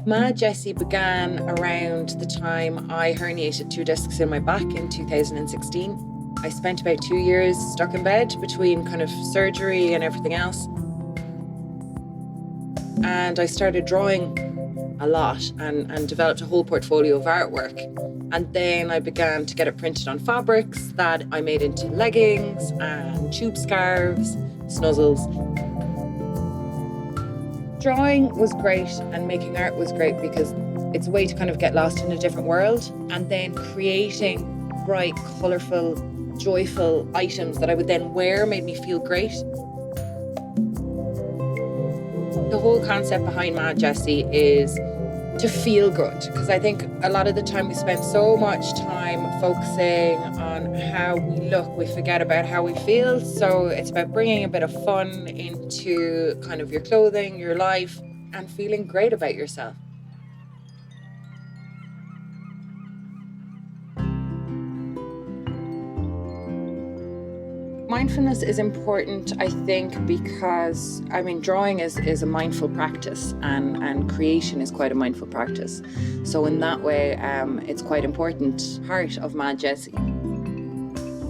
MadJessie began around the time I herniated 2 discs in my back in 2016. I spent about 2 years stuck in bed between kind of surgery and everything else. And I started drawing a lot and developed a whole portfolio of artwork. And then I began to get it printed on fabrics that I made into leggings and tube scarves, snuzzles. Drawing was great and making art was great because it's a way to kind of get lost in a different world, and then creating bright, colourful, joyful items that I would then wear made me feel great. The whole concept behind MadJessie is to feel good, because I think a lot of the time we spend so much time focusing on how we look, we forget about how we feel. So it's about bringing a bit of fun into kind of your clothing, your life, and feeling great about yourself. Mindfulness is important, I think, because, drawing is a mindful practice and creation is quite a mindful practice. So in that way, it's quite important part of MadJessie.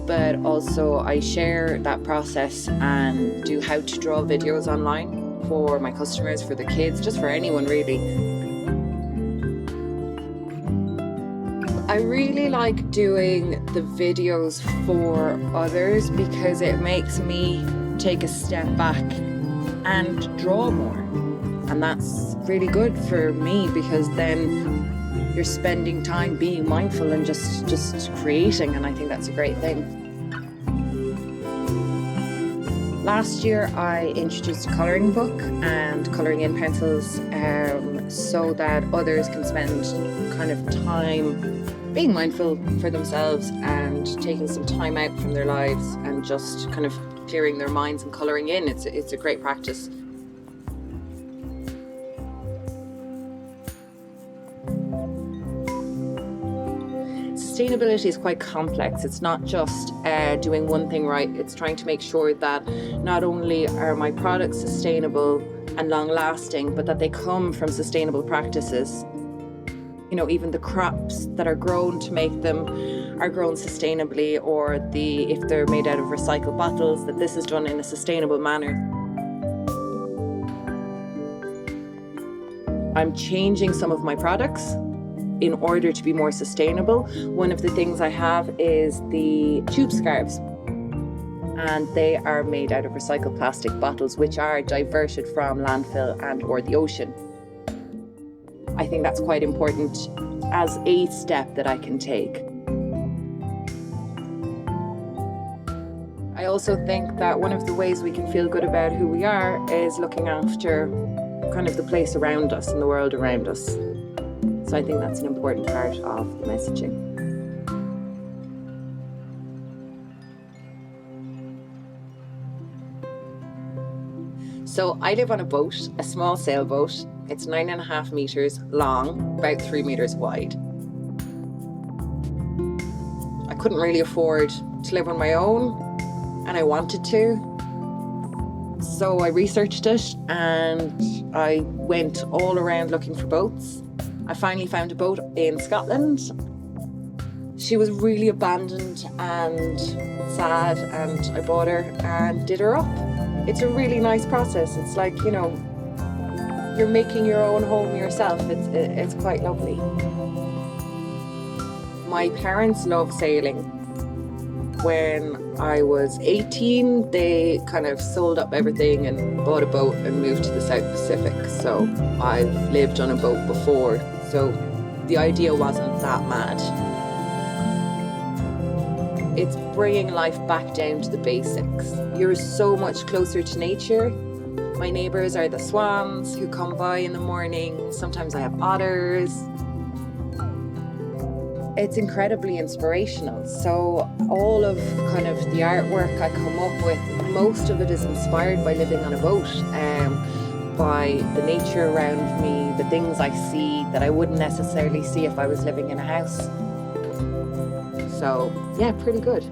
But also I share that process and do how to draw videos online for my customers, for the kids, just for anyone really. I really like doing the videos for others because it makes me take a step back and draw more. And that's really good for me because then you're spending time being mindful and just creating, and I think that's a great thing. Last year I introduced a colouring book and colouring in pencils so that others can spend kind of time being mindful for themselves and taking some time out from their lives and just kind of clearing their minds and colouring in. It's a great practice. Sustainability is quite complex. It's not just doing one thing right. It's trying to make sure that not only are my products sustainable and long-lasting, but that they come from sustainable practices. You know, even the crops that are grown to make them are grown sustainably, or if they're made out of recycled bottles, that this is done in a sustainable manner. I'm changing some of my products in order to be more sustainable. One of the things I have is the tube scarves, and they are made out of recycled plastic bottles, which are diverted from landfill and or the ocean. I think that's quite important as a step that I can take. I also think that one of the ways we can feel good about who we are is looking after kind of the place around us and the world around us. So I think that's an important part of the messaging. So I live on a boat, a small sailboat. It's 9.5 meters long, about 3 meters wide. I couldn't really afford to live on my own, and I wanted to. So I researched it and I went all around looking for boats. I finally found a boat in Scotland. She was really abandoned and sad, and I bought her and did her up. It's a really nice process. It's like, you know, you're making your own home yourself. It's quite lovely. My parents love sailing. When I was 18, they kind of sold up everything and bought a boat and moved to the South Pacific. So I've lived on a boat before, so the idea wasn't that mad. It's bringing life back down to the basics. You're so much closer to nature. My neighbours are the swans who come by in the morning. Sometimes I have otters. It's incredibly inspirational. So all of kind of the artwork I come up with, most of it is inspired by living on a boat, by the nature around me, the things I see that I wouldn't necessarily see if I was living in a house. So yeah, pretty good.